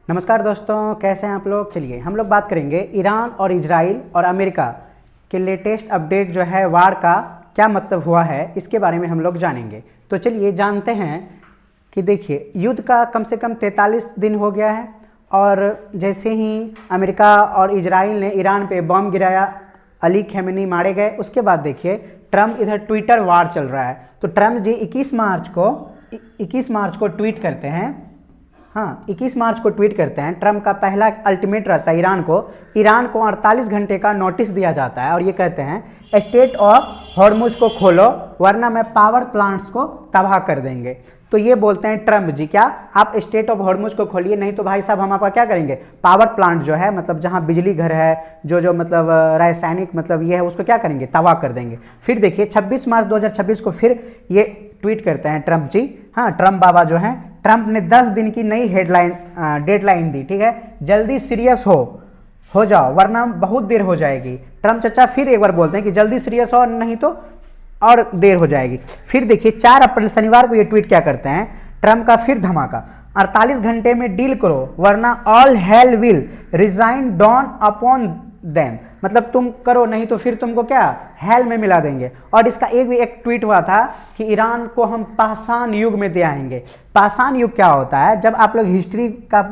नमस्कार दोस्तों, कैसे हैं आप लोग। चलिए हम लोग बात करेंगे ईरान और इजराइल और अमेरिका के लेटेस्ट अपडेट जो है वार का क्या मतलब हुआ है, इसके बारे में हम लोग जानेंगे। तो चलिए जानते हैं कि देखिए युद्ध का कम से कम 43 दिन हो गया है और जैसे ही अमेरिका और इजराइल ने ईरान पे बम गिराया, अली खमेनी मारे गए, उसके बाद देखिए ट्रम्प इधर ट्विटर वार चल रहा है। तो ट्रम्प जी 21 मार्च को ट्वीट करते हैं। हाँ, 21 मार्च को ट्वीट करते हैं। ट्रम्प का पहला अल्टीमेट रहता है ईरान को 48 घंटे का नोटिस दिया जाता है और ये कहते हैं स्टेट ऑफ हॉर्मुज को खोलो वरना मैं पावर प्लांट्स को तबाह कर देंगे। तो ये बोलते हैं ट्रम्प जी, क्या आप स्टेट ऑफ हॉर्मुज को खोलिए, नहीं तो भाई साहब हम आपका क्या करेंगे, पावर प्लांट जो है मतलब जहाँ बिजली घर है, जो मतलब रासायनिक मतलब ये है, उसको क्या करेंगे, तबाह कर देंगे। फिर देखिए 26 मार्च 2026 को फिर ये ट्वीट करते हैं ट्रम्प जी। हाँ, ट्रम्प बाबा जो हैं, ट्रम्प ने 10 दिन की नई डेडलाइन दी। ठीक है, जल्दी सीरियस हो जाओ वरना बहुत देर हो जाएगी। ट्रम्प चचा फिर एक बार बोलते हैं कि जल्दी सीरियस हो, नहीं तो और देर हो जाएगी। फिर देखिए 4 अप्रैल शनिवार को ये ट्वीट क्या करते हैं, ट्रम्प का फिर धमाका, 48 घंटे में डील करो वरना all hell will resign down upon them, मतलब तुम करो नहीं तो फिर तुमको क्या हेल में मिला देंगे। और इसका एक ट्वीट हुआ था कि ईरान को हम पाषाण युग में दे आएंगे। पाषाण युग क्या होता है, जब आप लोग हिस्ट्री का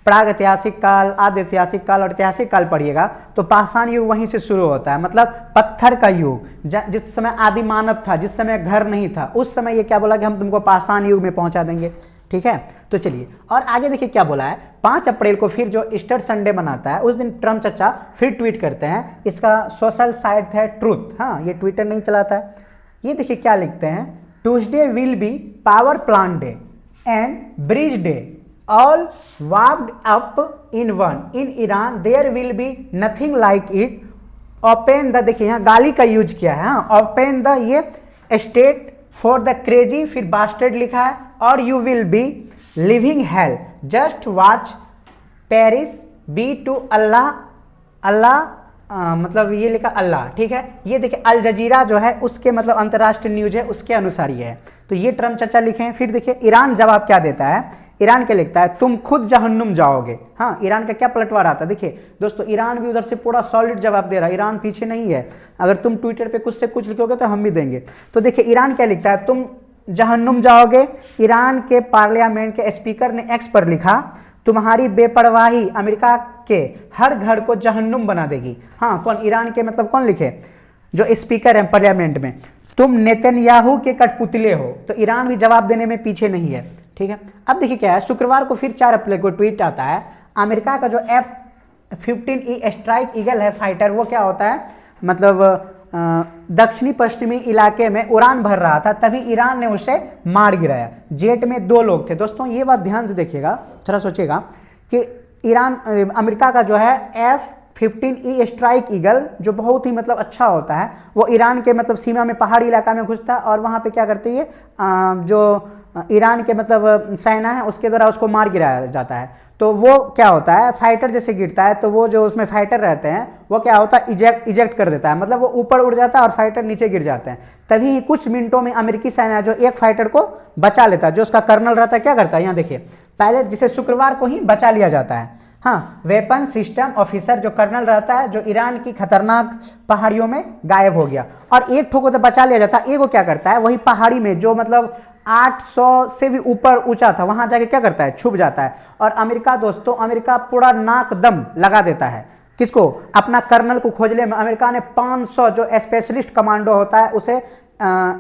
प्राग ऐतिहासिक काल, आदि ऐतिहासिक काल और ऐतिहासिक काल पढ़िएगा तो पाषाण युग वहीं से शुरू होता है, मतलब पत्थर का युग। जिस समय आदि मानव था, जिस समय घर नहीं था, उस समय ये क्या बोला कि हम तुमको पाषाण युग में पहुंचा देंगे। ठीक है, तो चलिए और आगे देखिए क्या बोला है। 5 अप्रैल को फिर जो ईस्टर संडे मनाता है उस दिन ट्रम्प चचा फिर ट्वीट करते हैं। इसका सोशल साइट है ट्रूथ। हाँ, ये ट्विटर नहीं चलाता है। ये देखिए क्या लिखते हैं, Tuesday will be power plant day and bridge day all warmed up in one in Iran there will be nothing like it open the, देखिए यहाँ गाली का यूज किया है। हाँ, ओपन द ये स्टेट फॉर द क्रेजी, फिर bastard लिखा है, और you will be living hell just watch Paris be to अल्लाह मतलब ये लिखा अल्लाह। ठीक है, ये देखिए अल जजीरा जो है उसके मतलब अंतर्राष्ट्रीय न्यूज है, उसके अनुसार ये है। तो ये ट्रम्प चचा लिखे हैं। फिर देखिए ईरान जवाब क्या देता है, ईरान क्या लिखता है, तुम खुद जहन्नुम जाओगे। हाँ, ईरान का क्या पलटवार आता है। देखिए दोस्तों, ईरान भी उधर से पूरा सॉलिड जवाब दे रहा है, ईरान पीछे नहीं है। अगर तुम ट्विटर पे कुछ से कुछ लिखोगे तो हम भी देंगे। तो देखिए ईरान क्या लिखता है, तुम जहन्नुम जाओगे। ईरान के पार्लियामेंट के स्पीकर ने एक्स पर लिखा, तुम्हारी बेपरवाही अमेरिका के हर घर को जहन्नुम बना देगी। हाँ, कौन, ईरान के मतलब कौन लिखे, जो स्पीकर है पार्लियामेंट में, तुम नेतन्याहू के कठपुतले हो। तो ईरान भी जवाब देने में पीछे नहीं है। ठीक है, अब देखिए क्या है, शुक्रवार को फिर 4 अप्रैल को ट्वीट आता है, अमेरिका का जो F-15E स्ट्राइक ईगल है फाइटर, वो क्या होता है, मतलब दक्षिणी पश्चिमी इलाके में उड़ान भर रहा था, तभी ईरान ने उसे मार गिराया। जेट में 2 लोग थे। दोस्तों ये बात ध्यान से देखिएगा, थोड़ा सोचिएगा कि अमेरिका का जो है F-15E स्ट्राइक ईगल जो बहुत ही मतलब अच्छा होता है, वो ईरान के मतलब सीमा में पहाड़ी इलाका में घुसता है और वहाँ पे क्या करती है, जो ईरान के मतलब सेना है उसके द्वारा उसको मार गिराया जाता है। तो वो क्या होता है, फाइटर जैसे गिरता है तो वो जो उसमें फाइटर रहते हैं वो क्या होता है, इजेक्ट कर देता है, मतलब वो ऊपर उड़ जाता है और फाइटर नीचे गिर जाते हैं। तभी कुछ मिनटों में अमेरिकी सेना जो एक फाइटर को बचा लेता है, जो उसका कर्नल रहता है, क्या करता है, यहाँ देखिए पायलट, जिसे शुक्रवार को ही बचा लिया जाता है। हाँ, वेपन सिस्टम ऑफिसर जो कर्नल रहता है, जो ईरान की खतरनाक पहाड़ियों में गायब हो गया, और एक ठो को तो बचा लिया जाता है, एक वो क्या करता है, वही पहाड़ी में जो मतलब 800 से भी ऊपर ऊंचा था, वहां जाके क्या करता है, छुप जाता है। और अमेरिका दोस्तों, अमेरिका पूरा नाक दम लगा देता है, किसको, अपना कर्नल को खोजने में। अमेरिका ने 500 जो स्पेशलिस्ट कमांडो होता है उसे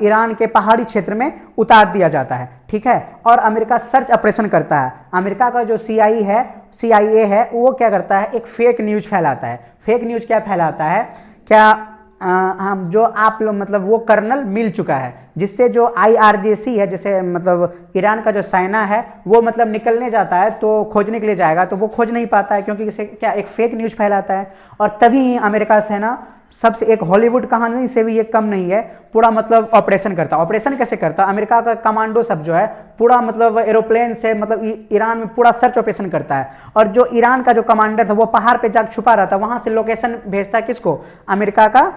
ईरान के पहाड़ी क्षेत्र में उतार दिया जाता है। ठीक है, और अमेरिका सर्च ऑपरेशन करता है। अमेरिका का जो CIA है वो क्या करता है, एक फेक न्यूज फैलाता है। फेक न्यूज क्या फैलाता है, क्या हम जो आप लोग मतलब वो कर्नल मिल चुका है, जिससे जो IRGC है, जैसे मतलब ईरान का जो सेना है वो मतलब निकलने जाता है तो खोजने के लिए जाएगा तो वो खोज नहीं पाता है, क्योंकि इसे क्या एक फेक न्यूज फैलाता है। और तभी ही अमेरिका सेना सबसे, एक हॉलीवुड कहानी से भी ये कम नहीं है, पूरा मतलब ऑपरेशन करता। ऑपरेशन कैसे करता, अमेरिका का कमांडो सब जो है पूरा मतलब एरोप्लेन से मतलब ईरान में पूरा सर्च ऑपरेशन करता है। और जो ईरान का जो कमांडर था वो पहाड़ पे जाकर छुपा रहता, वहां से लोकेशन भेजता है किसको, अमेरिका का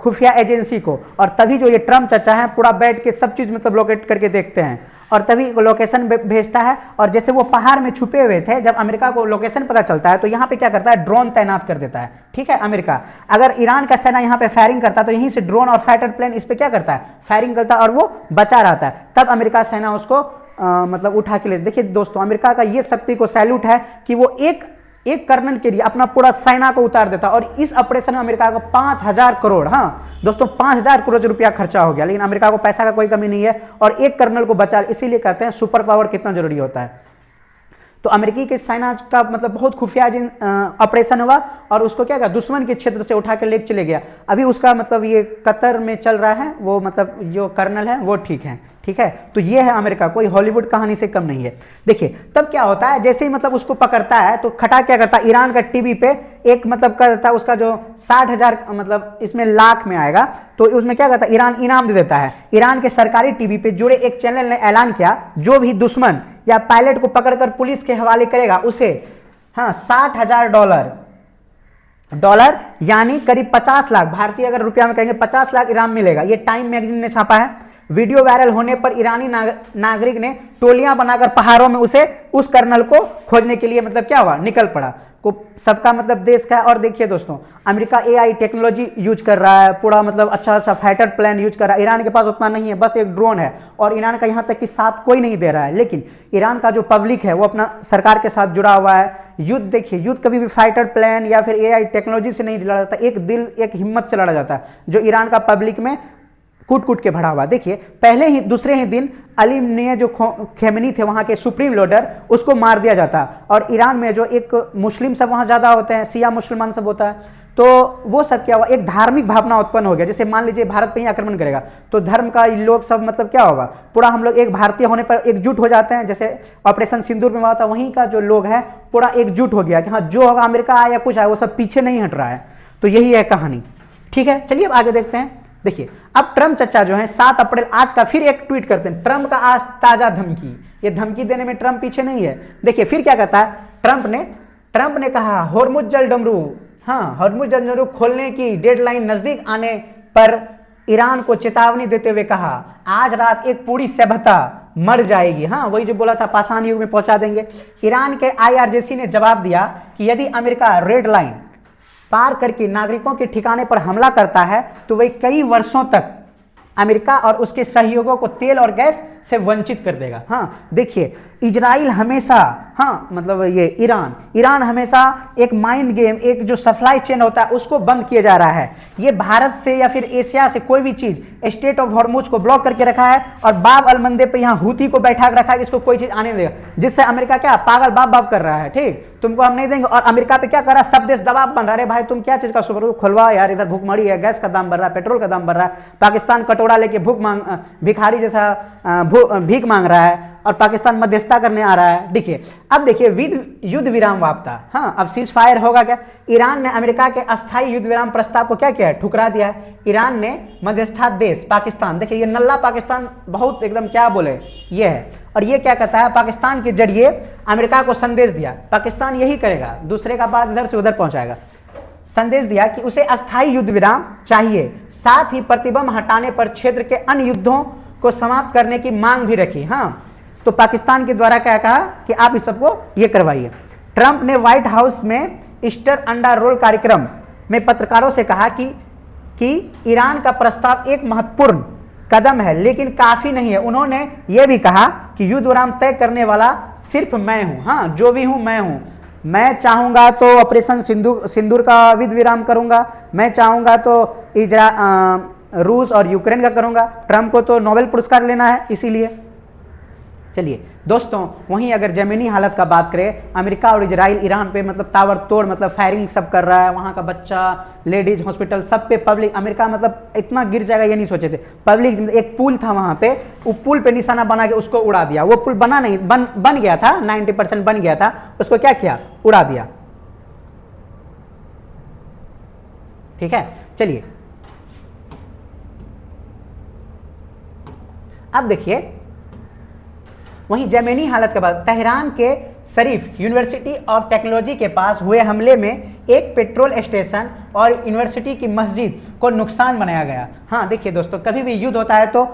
खुफिया एजेंसी को। और तभी जो ये ट्रम्प चचा है पूरा बैठ के सब चीज मतलब लोकेट करके देखते हैं। और तभी लोकेशन भेजता है। और जैसे वो पहाड़ में छुपे हुए थे, जब अमेरिका को लोकेशन पता चलता है तो यहाँ पे क्या करता है, ड्रोन तैनात कर देता है। ठीक है, अमेरिका अगर ईरान का सेना यहाँ पे फायरिंग करता है तो यहीं से ड्रोन और फाइटर प्लेन इस पे क्या करता है, फायरिंग करता है और वो बचा रहता है। तब अमेरिका सेना उसको मतलब उठा के ले। देखिए दोस्तों, अमेरिका का ये शक्ति को सैल्यूट है कि वो एक कर्नल के लिए अपना पूरा सेना को उतार देता। और इस ऑपरेशन में अमेरिका का 5000 करोड़, हाँ दोस्तों 5000 करोड़ रुपया खर्चा हो गया, लेकिन अमेरिका को पैसा का कोई कमी नहीं है और एक कर्नल को बचा। इसीलिए कहते हैं सुपर पावर कितना जरूरी होता है। तो अमेरिकी के सेना का मतलब बहुत खुफिया ऑपरेशन हुआ और उसको क्या कहा, दुश्मन के क्षेत्र से उठा के ले चले गया। अभी उसका मतलब ये कतर में चल रहा है, वो मतलब जो कर्नल है वो ठीक है। ठीक है, तो ये है अमेरिका, कोई हॉलीवुड कहानी से कम नहीं है। देखिए तब क्या होता है, जैसे ही मतलब उसको पकड़ता है तो खटा क्या करता है, ईरान का टीवी पे एक मतलब करता है उसका जो 60,000 मतलब इसमें लाख में आएगा, तो उसमें क्या करता है, ईरान इनाम दे देता है। ईरान के सरकारी टीवी पे जुड़े एक चैनल ने ऐलान किया, जो भी दुश्मन या पायलट को पकड़कर पुलिस के हवाले करेगा उसे हाँ 60,000 डॉलर यानी करीब 50 लाख भारतीय अगर रुपया में कहेंगे 50 लाख इनाम मिलेगा। ये टाइम मैगजीन ने छापा है। वीडियो वायरल होने पर ईरानी नागरिक ने टोलियां बनाकर पहाड़ों में उस कर्नल को खोजने के लिए मतलब क्या हुआ, निकल पड़ा। को सबका मतलब देश का है। और देखिए दोस्तों, अमेरिका एआई टेक्नोलॉजी यूज कर रहा है, पूरा मतलब अच्छा फाइटर प्लेन यूज कर रहा है। ईरान के पास उतना नहीं है, बस एक ड्रोन है और ईरान का यहाँ तक कि साथ कोई नहीं दे रहा है। लेकिन ईरान का जो पब्लिक है वो अपना सरकार के साथ जुड़ा हुआ है। युद्ध देखिए, युद्ध कभी भी फाइटर प्लेन या फिर एआई टेक्नोलॉजी से नहीं लड़ा जाता, एक दिल एक हिम्मत से लड़ा जाता है, जो ईरान का पब्लिक में कूट कूट के भरा हुआ। देखिए पहले ही दूसरे ही दिन अली ने जो खेमनी थे वहां के सुप्रीम लीडर, उसको मार दिया जाता। और ईरान में जो एक मुस्लिम सब वहां ज्यादा होते हैं, शिया मुसलमान सब होता है, तो वो सब क्या हुआ, एक धार्मिक भावना उत्पन्न हो गया। जैसे मान लीजिए भारत पे ही आक्रमण करेगा तो धर्म का लोग सब मतलब क्या होगा, पूरा हम लोग एक भारतीय होने पर एकजुट हो जाते हैं। जैसे ऑपरेशन सिंदूर में हुआ था, वहीं का जो लोग है पूरा एकजुट हो गया कि हाँ जो होगा, अमेरिका आए या कुछ आए, वो सब पीछे नहीं हट रहा है। तो यही है कहानी। ठीक है, चलिए अब आगे देखते हैं। देखिए अब ट्रम्प चचा जो है 7 अप्रैल आज का फिर एक ट्वीट करते हैं। ट्रम्प का आज ताजा धमकी, ये धमकी देने में ट्रम्प पीछे नहीं है। देखिए फिर क्या कहता है ट्रम्प ने कहा होर्मुज जल डमरू, हाँ होर्मुज जल डमरू खोलने की डेडलाइन नजदीक आने पर ईरान को चेतावनी देते हुए कहा आज रात एक पूरी सभ्यता मर जाएगी। हाँ वही जो बोला था, पाषाण युग में पहुंचा देंगे। ईरान के IRGC ने जवाब दिया कि यदि अमेरिका रेड लाइन पार करके नागरिकों के ठिकाने पर हमला करता है तो वह कई वर्षों तक अमेरिका और उसके सहयोगियों को तेल और गैस से वंचित कर देगा। हाँ देखिए, इजराइल हमेशा, हाँ मतलब ये ईरान हमेशा एक माइंड गेम, एक जो सप्लाई चेन होता है उसको बंद किया जा रहा है। ये भारत से या फिर एशिया से कोई भी चीज स्टेट ऑफ हॉर्मुज को ब्लॉक करके रखा है और बाब अल मंदे पे यहाँ हूती को बैठा के रखा है कि इसको कोई चीज आने नहीं देगा, जिससे अमेरिका क्या पागल बाप कर रहा है। ठीक, तुमको हम नहीं देंगे। और अमेरिका पे क्या कर रहा है, सब देश दबाव बन रहा है, भाई तुम क्या चीज का सुपर खुलवा यार, इधर भूखमरी है, गैस का दाम बढ़ रहा है, पेट्रोल का दाम बढ़ रहा है, पाकिस्तान कटोरा लेके भिखारी जैसा भीख मांग रहा है और पाकिस्तान मध्यस्थता करने आ रहा है। देखिए अब देखिए युद्ध विराम वापता। हाँ अब सीज फायर होगा क्या। ईरान ने अमेरिका के अस्थायी युद्ध विराम प्रस्ताव को क्या किया है, ठुकरा दिया है। ईरान ने मध्यस्था देश पाकिस्तान, देखिए ये नल्ला पाकिस्तान बहुत एकदम क्या बोले ये है, और ये क्या कहता है, पाकिस्तान के जरिए अमेरिका को संदेश दिया। पाकिस्तान यही करेगा, दूसरे का बात इधर से उधर पहुंचाएगा। संदेश दिया कि उसे अस्थायी युद्ध विराम चाहिए, साथ ही प्रतिबंध हटाने पर क्षेत्र के अन्य युद्धों को समाप्त करने की मांग भी रखी। हाँ तो पाकिस्तान के द्वारा क्या कहा कि आप इस सबको ये करवाइए। ट्रंप ने व्हाइट हाउस में ईस्टर अंडा रोल कार्यक्रम में पत्रकारों से कहा कि ईरान का प्रस्ताव एक महत्वपूर्ण कदम है लेकिन काफी नहीं है। उन्होंने ये भी कहा कि युद्ध विराम तय करने वाला सिर्फ मैं हूं। हाँ जो भी हूं मैं हूं, मैं चाहूंगा तो ऑपरेशन सिंदूर का युद्ध विराम करूंगा, मैं चाहूंगा तो रूस और यूक्रेन का करूंगा। ट्रंप को तो नोबेल पुरस्कार लेना है इसीलिए। चलिए दोस्तों, वहीं अगर जमीनी हालत का बात करें, अमेरिका और इजराइल ईरान पे मतलब ताबड़तोड़ मतलब फायरिंग सब कर रहा है। वहां का बच्चा, लेडीज, हॉस्पिटल सब पे पब्लिक, अमेरिका मतलब इतना गिर जाएगा ये नहीं सोचे थे। पब्लिक, एक पुल था वहां पे, वो पुल पे निशाना बना के उसको उड़ा दिया। वो पुल बना नहीं, बन गया था, 90% बन गया था, उसको क्या किया, उड़ा दिया। ठीक है, चलिए अब देखिए वहीं जमीनी हालत के बाद तेहरान के शरीफ यूनिवर्सिटी ऑफ टेक्नोलॉजी के पास हुए हमले में एक पेट्रोल स्टेशन और यूनिवर्सिटी की मस्जिद को नुकसान बनाया गया। हाँ देखिए दोस्तों, कभी भी युद्ध होता है तो